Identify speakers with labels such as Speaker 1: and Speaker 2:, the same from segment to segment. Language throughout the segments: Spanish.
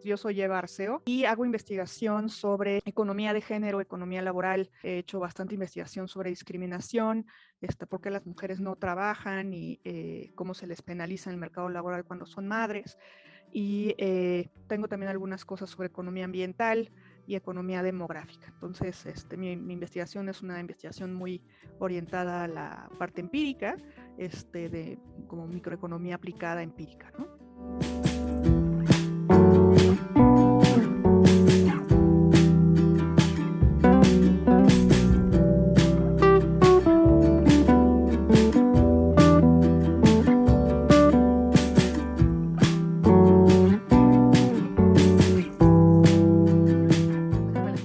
Speaker 1: Yo soy Eva Arceo y hago investigación sobre economía de género, economía laboral. He hecho bastante investigación sobre discriminación, por qué las mujeres no trabajan y cómo se les penaliza en el mercado laboral cuando son madres. Y tengo también algunas cosas sobre economía ambiental y economía demográfica. Entonces, mi investigación es una investigación muy orientada a la parte empírica, como microeconomía aplicada empírica, ¿no?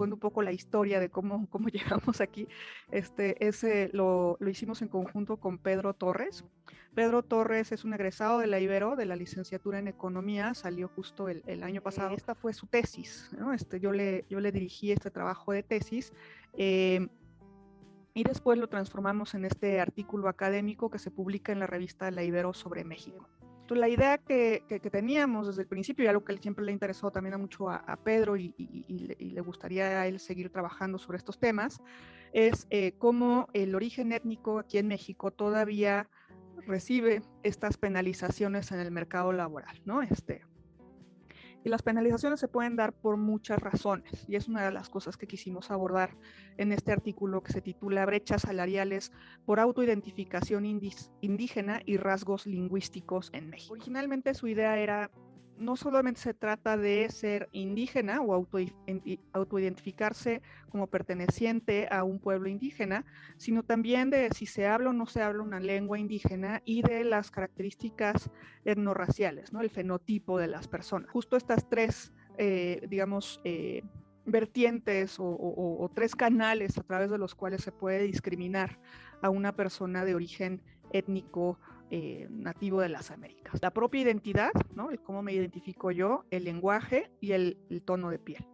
Speaker 1: Un poco la historia de cómo llegamos aquí. Ese lo hicimos en conjunto con Pedro Torres. Pedro Torres es un egresado de la Ibero, de la licenciatura en Economía, salió justo el año pasado. Esta fue su tesis, ¿no? Yo le dirigí este trabajo de tesis, y después lo transformamos en este artículo académico que se publica en la revista La Ibero sobre México. Entonces, la idea que teníamos desde el principio, y algo que siempre le interesó también mucho a Pedro y le gustaría a él seguir trabajando sobre estos temas, es cómo el origen étnico aquí en México todavía recibe estas penalizaciones en el mercado laboral, ¿no? Y las penalizaciones se pueden dar por muchas razones, y es una de las cosas que quisimos abordar en este artículo que se titula Brechas salariales por autoidentificación indígena y rasgos lingüísticos en México. Originalmente su idea era, no solamente se trata de ser indígena o autoidentificarse como perteneciente a un pueblo indígena, sino también de si se habla o no se habla una lengua indígena y de las características etnorraciales, ¿no? El fenotipo de las personas. Justo estas tres, vertientes o tres canales a través de los cuales se puede discriminar a una persona de origen étnico nativo de las Américas. La propia identidad, ¿no? El cómo me identifico yo, el lenguaje y el tono de piel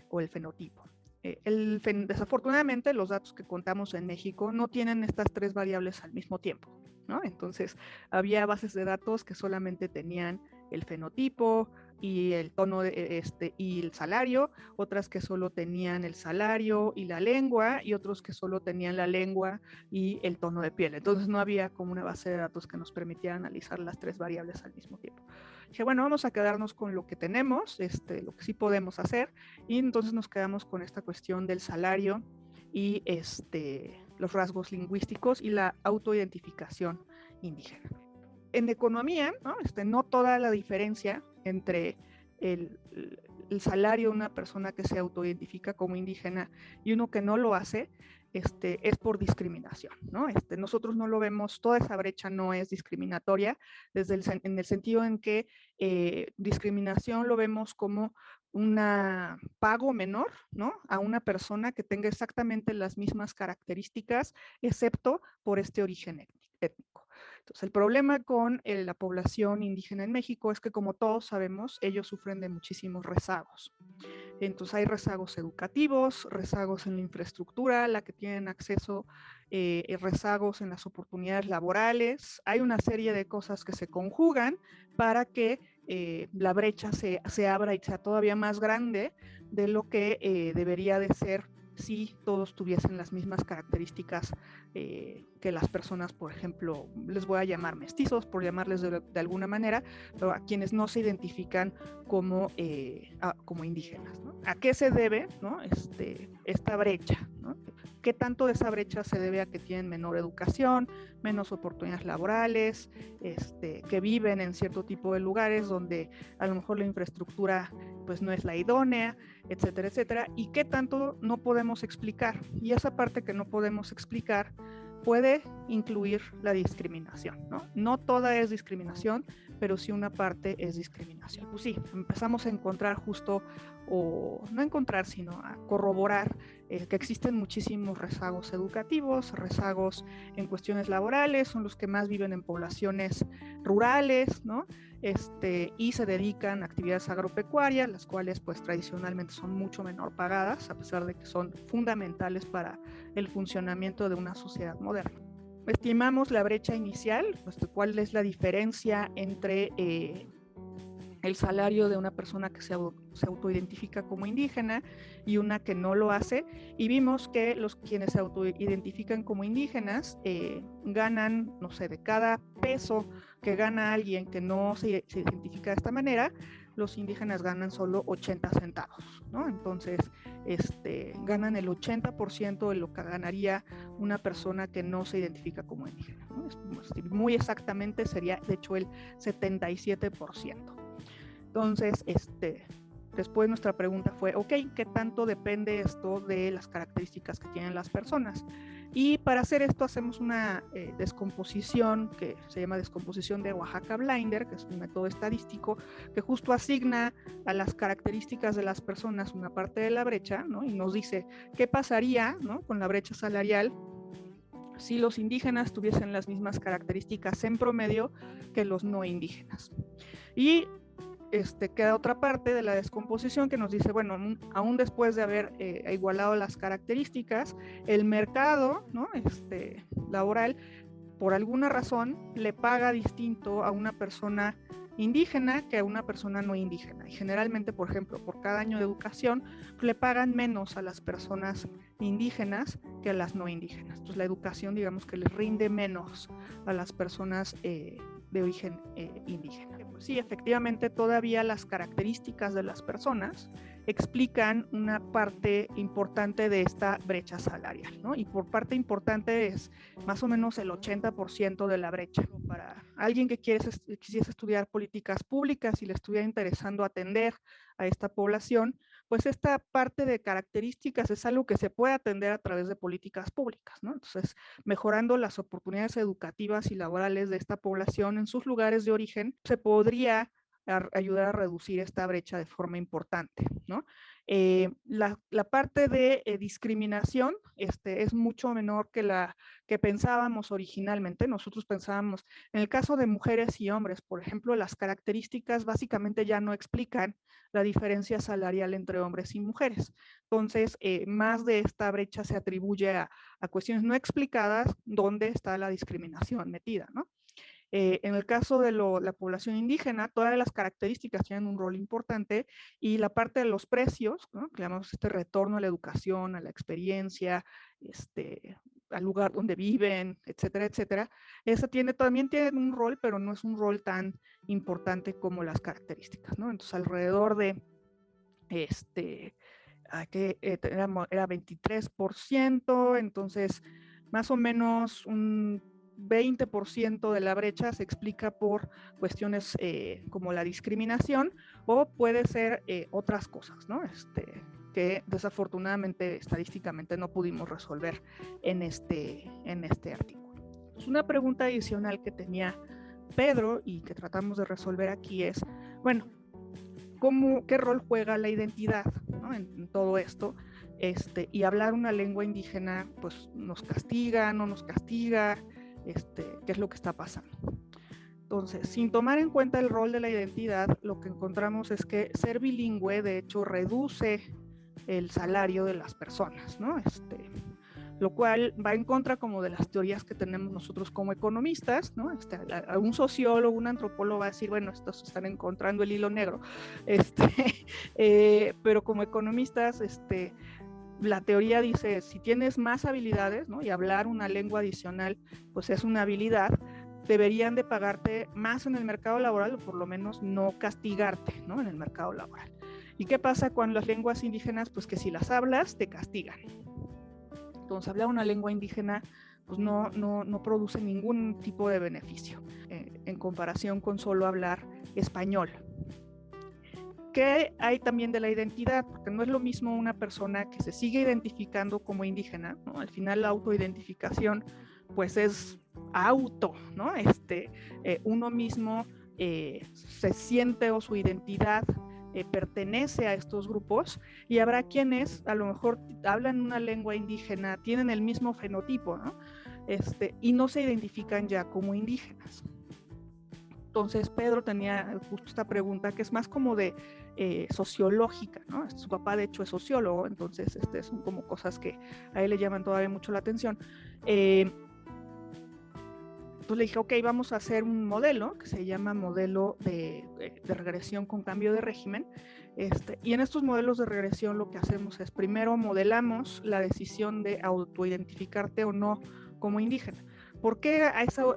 Speaker 1: o el fenotipo. Desafortunadamente, los datos que contamos en México no tienen estas tres variables al mismo tiempo, ¿no? Entonces, había bases de datos que solamente tenían el fenotipo y el tono y el salario, otras que solo tenían el salario y la lengua, y otros que solo tenían la lengua y el tono de piel. Entonces no había como una base de datos que nos permitiera analizar las tres variables al mismo tiempo. Dije, bueno, vamos a quedarnos con lo que tenemos, lo que sí podemos hacer, y entonces nos quedamos con esta cuestión del salario y los rasgos lingüísticos y la autoidentificación indígena. En economía, ¿no? No toda la diferencia entre el salario de una persona que se autoidentifica como indígena y uno que no lo hace, es por discriminación, ¿no? Nosotros no lo vemos, toda esa brecha no es discriminatoria, en el sentido en que discriminación lo vemos como un pago menor, ¿no? A una persona que tenga exactamente las mismas características, excepto por este origen étnico. Entonces, el problema con la población indígena en México es que, como todos sabemos, ellos sufren de muchísimos rezagos. Entonces, hay rezagos educativos, rezagos en la infraestructura, la que tienen acceso, rezagos en las oportunidades laborales. Hay una serie de cosas que se conjugan para que la brecha se abra y sea todavía más grande de lo que debería de ser si todos tuviesen las mismas características que las personas, por ejemplo, les voy a llamar mestizos, por llamarles de alguna manera, pero a quienes no se identifican como indígenas, ¿no? ¿A qué se debe, ¿no? Esta brecha, ¿no? ¿Qué tanto de esa brecha se debe a que tienen menor educación, menos oportunidades laborales, que viven en cierto tipo de lugares donde a lo mejor la infraestructura pues no es la idónea, etcétera, etcétera? ¿Y qué tanto no podemos explicar? Y esa parte que no podemos explicar puede incluir la discriminación, ¿no? No toda es discriminación, pero sí una parte es discriminación. Pues sí, empezamos a encontrar justo, o no encontrar, sino a corroborar que existen muchísimos rezagos educativos, rezagos en cuestiones laborales, son los que más viven en poblaciones rurales, ¿no? Y se dedican a actividades agropecuarias, las cuales pues tradicionalmente son mucho menor pagadas, a pesar de que son fundamentales para el funcionamiento de una sociedad moderna. Estimamos la brecha inicial, pues, cuál es la diferencia entre el salario de una persona que se autoidentifica como indígena y una que no lo hace, y vimos que quienes se autoidentifican como indígenas ganan, no sé, de cada peso que gana alguien que no se identifica de esta manera, los indígenas ganan solo 80 centavos, ¿no? Entonces, ganan el 80% de lo que ganaría una persona que no se identifica como indígena, ¿no? Muy exactamente sería, de hecho, el 77%. Entonces, después nuestra pregunta fue, ok, ¿qué tanto depende esto de las características que tienen las personas? Y para hacer esto hacemos una descomposición que se llama descomposición de Oaxaca-Blinder, que es un método estadístico que justo asigna a las características de las personas una parte de la brecha, ¿no? Y nos dice qué pasaría, ¿no?, con la brecha salarial si los indígenas tuviesen las mismas características en promedio que los no indígenas. Y queda otra parte de la descomposición que nos dice, bueno, aún después de haber igualado las características, el mercado, ¿no?, laboral, por alguna razón, le paga distinto a una persona indígena que a una persona no indígena. Y generalmente, por ejemplo, por cada año de educación, le pagan menos a las personas indígenas que a las no indígenas. Entonces, la educación, digamos que les rinde menos a las personas de origen indígena. Pues sí, efectivamente, todavía las características de las personas explican una parte importante de esta brecha salarial, ¿no? Y por parte importante es más o menos el 80% de la brecha. Para alguien que quisiese estudiar políticas públicas y le estuviera interesando atender a esta población, pues esta parte de características es algo que se puede atender a través de políticas públicas, ¿no? Entonces, mejorando las oportunidades educativas y laborales de esta población en sus lugares de origen, se podría ayudar a reducir esta brecha de forma importante, ¿no? La parte de discriminación es mucho menor que la que pensábamos originalmente. Nosotros pensábamos, en el caso de mujeres y hombres, por ejemplo, las características básicamente ya no explican la diferencia salarial entre hombres y mujeres. Entonces, más de esta brecha se atribuye a cuestiones no explicadas donde está la discriminación metida, ¿no? En el caso de la población indígena, todas las características tienen un rol importante y la parte de los precios, ¿no?, que llamamos retorno a la educación, a la experiencia, al lugar donde viven, etcétera, etcétera, esa también tiene un rol, pero no es un rol tan importante como las características, ¿no? Entonces, alrededor de era 23%, entonces más o menos un 20% de la brecha se explica por cuestiones como la discriminación, o puede ser otras cosas, ¿no? Que desafortunadamente estadísticamente no pudimos resolver en este artículo. Pues una pregunta adicional que tenía Pedro y que tratamos de resolver aquí es, bueno, ¿qué rol juega la identidad, ¿no?, en todo esto? Y hablar una lengua indígena, pues nos castiga, no nos castiga, ¿qué es lo que está pasando? Entonces, sin tomar en cuenta el rol de la identidad, lo que encontramos es que ser bilingüe, de hecho, reduce el salario de las personas, ¿no? Lo cual va en contra como de las teorías que tenemos nosotros como economistas, ¿no? Un sociólogo, un antropólogo va a decir, bueno, estos están encontrando el hilo negro, pero como economistas, la teoría dice, si tienes más habilidades, ¿no?, y hablar una lengua adicional, pues es una habilidad, deberían de pagarte más en el mercado laboral, o por lo menos no castigarte, ¿no?, en el mercado laboral. ¿Y qué pasa con las lenguas indígenas? Pues que si las hablas, te castigan. Entonces, hablar una lengua indígena pues no produce ningún tipo de beneficio en comparación con solo hablar español. ¿Qué hay también de la identidad? Porque no es lo mismo una persona que se sigue identificando como indígena, ¿no? Al final la autoidentificación pues es auto, ¿no? Uno mismo se siente, o su identidad pertenece a estos grupos, y habrá quienes a lo mejor hablan una lengua indígena, tienen el mismo fenotipo, ¿no? Y no se identifican ya como indígenas. Entonces Pedro tenía justo esta pregunta que es más como de sociológica, ¿no? Su papá de hecho es sociólogo, entonces son como cosas que a él le llaman todavía mucho la atención. entonces le dije, ok, vamos a hacer un modelo que se llama modelo de regresión con cambio de régimen. Y en estos modelos de regresión lo que hacemos es primero modelamos la decisión de autoidentificarte o no como indígena. ¿Por qué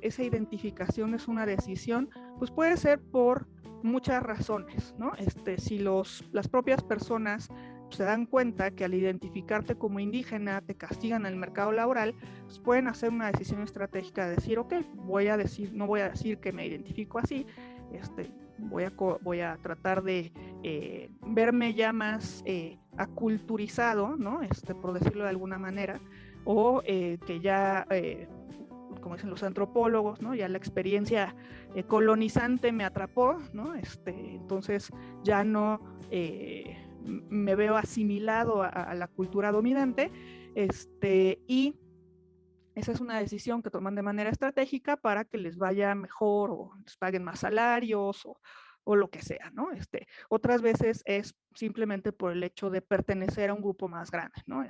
Speaker 1: esa identificación es una decisión? Pues puede ser por muchas razones, ¿no? Si las propias personas se dan cuenta que al identificarte como indígena te castigan en el mercado laboral, pues pueden hacer una decisión estratégica de decir, ok, no voy a decir que me identifico así, voy a tratar de verme ya más aculturizado, ¿no? Por decirlo de alguna manera, o que ya, como dicen los antropólogos, ¿no? Ya la experiencia colonizante me atrapó, ¿no? Entonces ya no me veo asimilado a la cultura dominante, y esa es una decisión que toman de manera estratégica para que les vaya mejor o les paguen más salarios o lo que sea, ¿no? Otras veces es simplemente por el hecho de pertenecer a un grupo más grande, ¿no?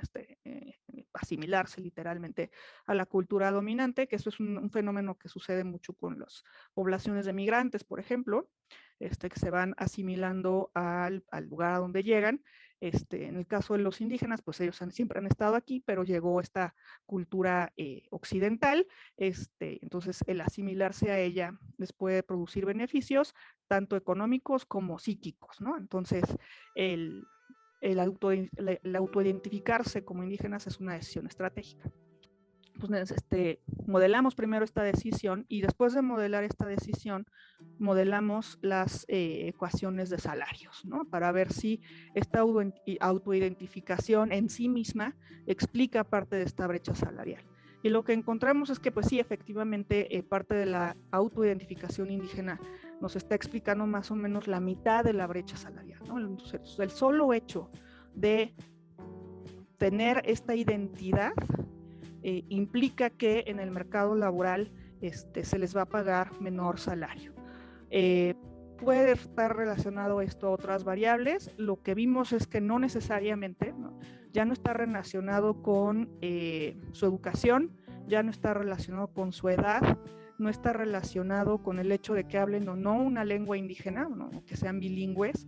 Speaker 1: Asimilarse literalmente a la cultura dominante, que eso es un fenómeno que sucede mucho con las poblaciones de migrantes, por ejemplo, que se van asimilando al lugar a donde llegan. En el caso de los indígenas, pues ellos siempre han estado aquí, pero llegó esta cultura occidental, entonces el asimilarse a ella les puede producir beneficios, tanto económicos como psíquicos, ¿no? Entonces, el autoidentificarse como indígenas es una decisión estratégica. Pues, modelamos primero esta decisión y después de modelar esta decisión, modelamos las ecuaciones de salarios, ¿no? Para ver si esta autoidentificación en sí misma explica parte de esta brecha salarial. Y lo que encontramos es que, pues sí, efectivamente, parte de la autoidentificación indígena nos está explicando más o menos la mitad de la brecha salarial, ¿no? Entonces, el solo hecho de tener esta identidad implica que en el mercado laboral se les va a pagar menor salario. Puede estar relacionado esto a otras variables. Lo que vimos es que no necesariamente, ¿no? Ya no está relacionado con su educación, ya no está relacionado con su edad, no está relacionado con el hecho de que hablen o no una lengua indígena, ¿no? Que sean bilingües,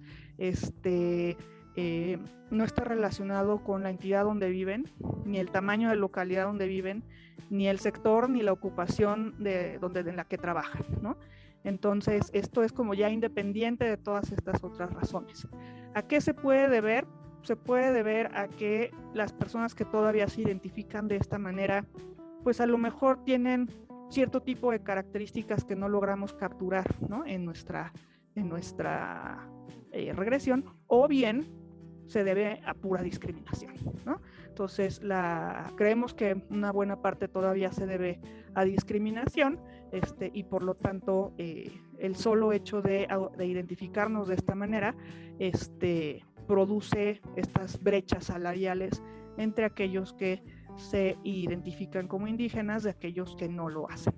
Speaker 1: no está relacionado con la entidad donde viven, ni el tamaño de localidad donde viven, ni el sector, ni la ocupación en la que trabajan, ¿no? Entonces, esto es como ya independiente de todas estas otras razones. ¿A qué se puede deber? Se puede deber a que las personas que todavía se identifican de esta manera, pues a lo mejor tienen cierto tipo de características que no logramos capturar, ¿no? en nuestra regresión, o bien se debe a pura discriminación, ¿no? Entonces, creemos que una buena parte todavía se debe a discriminación, y por lo tanto, el solo hecho de identificarnos de esta manera, produce estas brechas salariales entre aquellos que se identifican como indígenas de aquellos que no lo hacen.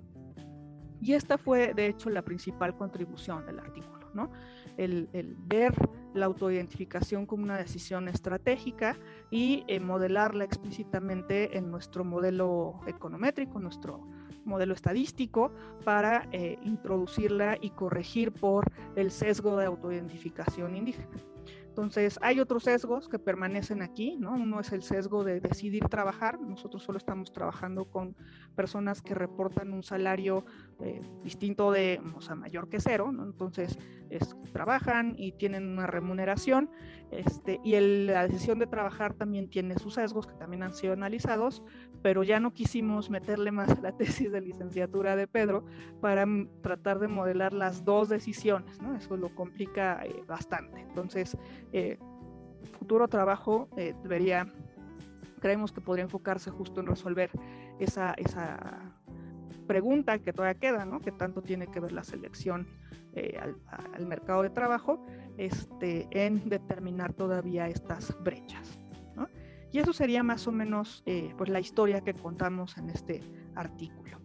Speaker 1: Y esta fue, de hecho, la principal contribución del artículo, ¿no? El ver la autoidentificación como una decisión estratégica y modelarla explícitamente en nuestro modelo econométrico, nuestro modelo estadístico, para introducirla y corregir por el sesgo de autoidentificación indígena. Entonces, hay otros sesgos que permanecen aquí, ¿no? Uno es el sesgo de decidir trabajar. Nosotros solo estamos trabajando con personas que reportan un salario distinto mayor que cero, ¿no? Entonces, trabajan y tienen una remuneración, y la decisión de trabajar también tiene sus sesgos que también han sido analizados, pero ya no quisimos meterle más a la tesis de licenciatura de Pedro para tratar de modelar las dos decisiones, ¿no? Eso lo complica bastante. Entonces, futuro trabajo creemos que podría enfocarse justo en resolver esa pregunta que todavía queda, ¿no? Que tanto tiene que ver la selección al mercado de trabajo, en determinar todavía estas brechas, ¿no? Y eso sería más o menos pues la historia que contamos en este artículo.